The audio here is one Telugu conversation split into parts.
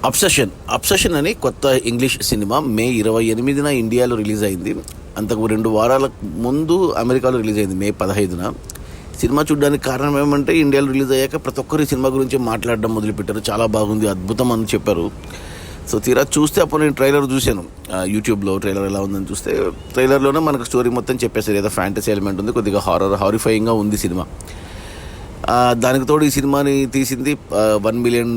అబ్సెషన్ అని కొత్త ఇంగ్లీష్ సినిమా మే 28న ఇండియాలో రిలీజ్ అయింది. అంతకు 2 వారాల ముందు అమెరికాలో రిలీజ్ అయింది మే 15న. సినిమా చూడడానికి కారణం ఏమంటే ఇండియాలో రిలీజ్ అయ్యాక ప్రతి ఒక్కరు సినిమా గురించి మాట్లాడడం మొదలుపెట్టారు. చాలా బాగుంది, అద్భుతం అని చెప్పారు. సో తీరా చూస్తే అప్పుడు నేను ట్రైలర్ చూశాను యూట్యూబ్లో. ట్రైలర్ ఎలా ఉందని చూస్తే ట్రైలర్లోనే మనకు స్టోరీ మొత్తం చెప్పేసారు. ఏదో ఫ్యాంటసీ ఎలిమెంట్ ఉంది, కొద్దిగా హారిఫైయింగ్గా ఉంది సినిమా. దానికి తోడు ఈ సినిమాని తీసింది $1 మిలియన్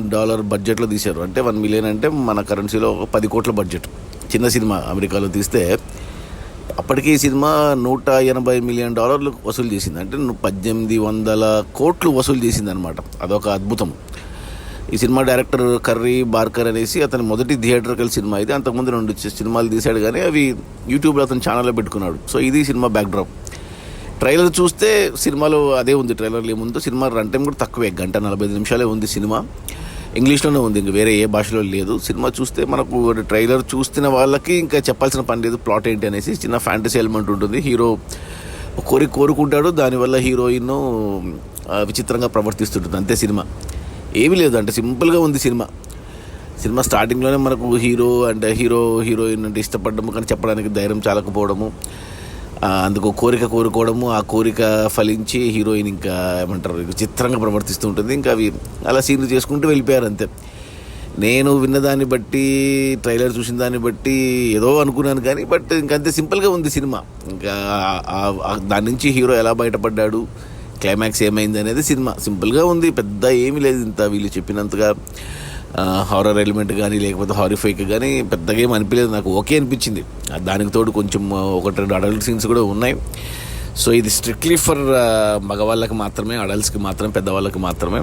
బడ్జెట్లో తీశారు. అంటే 1 మిలియన్ అంటే మన కరెన్సీలో 10 కోట్ల బడ్జెట్. చిన్న సినిమా అమెరికాలో తీస్తే అప్పటికి ఈ సినిమా $180 మిలియన్ వసూలు చేసింది. అంటే 1800 కోట్లు వసూలు చేసింది అనమాట. అదొక అద్భుతం. ఈ సినిమా డైరెక్టర్ కర్రీ బార్కర్ అనేసి అతని మొదటి థియేటర్కల్ సినిమా ఇది. అంతకుముందు 2 సినిమాలు తీశాడు కానీ అవి యూట్యూబ్లో అతను ఛానల్లో పెట్టుకున్నాడు. సో ఇది సినిమా బ్యాక్డ్రాప్. ట్రైలర్ చూస్తే సినిమాలో అదే ఉంది. ట్రైలర్లో ఏముందో సినిమా రన్ టైం కూడా తక్కువే, 1:45 నిమిషాలే ఉంది సినిమా. ఇంగ్లీష్లోనే ఉంది, ఇంక వేరే ఏ భాషలో లేదు. సినిమా చూస్తే మనకు ట్రైలర్ చూస్తున్న వాళ్ళకి ఇంకా చెప్పాల్సిన పని లేదు ప్లాట్ ఏంటి అనేసి. చిన్న ఫ్యాంటసీ ఎలిమెంట్ ఉంటుంది. హీరో కోరుకుంటాడు, దానివల్ల హీరోయిన్ విచిత్రంగా ప్రవర్తిస్తుంటుంది, అంతే సినిమా. ఏమీ లేదు, అంటే సింపుల్గా ఉంది సినిమా స్టార్టింగ్లోనే మనకు హీరోయిన్ అంటే ఇష్టపడము కానీ చెప్పడానికి ధైర్యం చాలకపోవడము, అందుకు కోరుకోవడము, ఆ కోరిక ఫలించి హీరోయిన్ ఇంకా ఏమంటారు చిత్రంగా ప్రవర్తిస్తూ ఉంటుంది. ఇంకా అవి అలా సీన్లు చేసుకుంటూ వెళ్ళిపోయారు అంతే. నేను విన్నదాన్ని బట్టి, ట్రైలర్ చూసిన దాన్ని బట్టి ఏదో అనుకున్నాను కానీ బట్ ఇంకంతే సింపుల్గా ఉంది సినిమా. ఇంకా దాని నుంచి హీరో ఎలా బయటపడ్డాడు, క్లైమాక్స్ ఏమైంది అనేది సినిమా సింపుల్గా ఉంది. పెద్ద ఏమీ లేదు, ఇంత వీళ్ళు చెప్పినంతగా హారర్ ఎలిమెంట్ కానీ లేకపోతే హారిఫైక్ కానీ పెద్దగా ఏం అనిపించలేదు. నాకు ఓకే అనిపించింది. దానికి తోడు కొంచెం 1-2 అడల్ట్ సీన్స్ కూడా ఉన్నాయి. సో ఇది స్ట్రిక్ట్లీ ఫర్ మగవాళ్ళకి మాత్రమే, అడల్ట్స్కి మాత్రమే, పెద్దవాళ్ళకి మాత్రమే.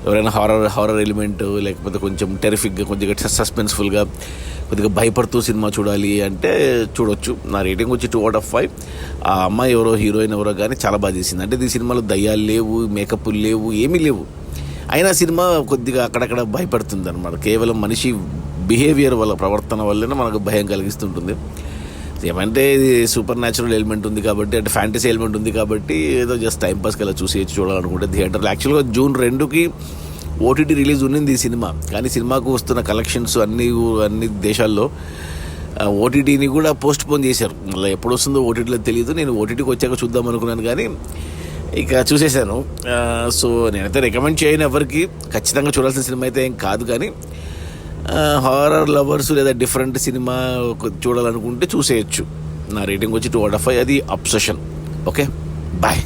ఎవరైనా హారర్ ఎలిమెంట్ లేకపోతే కొంచెం టెరిఫిక్గా, కొద్దిగా సస్పెన్స్ఫుల్గా, కొద్దిగా భయపడుతూ సినిమా చూడాలి అంటే చూడొచ్చు. నా రేటింగ్ వచ్చి 2/5. ఆ అమ్మాయి హీరోయిన్ ఎవరో కానీ చాలా బాగా చేసింది. అంటే ఈ సినిమాలో దయ్యాలు లేవు, మేకప్లు లేవు, ఏమీ లేవు. అయినా సినిమా కొద్దిగా అక్కడక్కడ భయపడుతుంది అనమాట. కేవలం మనిషి బిహేవియర్ వల్ల, ప్రవర్తన వల్లనే మనకు భయం కలిగిస్తుంటుంది. ఏమంటే ఇది సూపర్ న్యాచురల్ ఎలిమెంట్ ఉంది కాబట్టి, అంటే ఫ్యాంటసీ ఎలిమెంట్ ఉంది కాబట్టి ఏదో జస్ట్ టైంపాస్కి అలా చూడాలనుకుంటే థియేటర్లో. యాక్చువల్గా June 2కి ఓటీటీ రిలీజ్ ఉన్నింది ఈ సినిమా. కానీ సినిమాకు వస్తున్న కలెక్షన్స్ అన్ని దేశాల్లో ఓటీటీని కూడా పోస్ట్ పోన్ చేశారు. మళ్ళీ ఎప్పుడు వస్తుందో ఓటీటీలో తెలియదు. నేను ఓటీటీకి వచ్చాక చూద్దాం అనుకున్నాను కానీ ఇక చూసేసాను. సో నేనైతే రికమెండ్ చేయను ఎవరికి. ఖచ్చితంగా చూడాల్సిన సినిమా అయితే ఏం కాదు, కానీ హారర్ లవర్స్ లేదా డిఫరెంట్ సినిమా చూడాలనుకుంటే చూసేయచ్చు. నా రేటింగ్ వచ్చి 2/5. అది అబ్సెషన్. Okay, bye.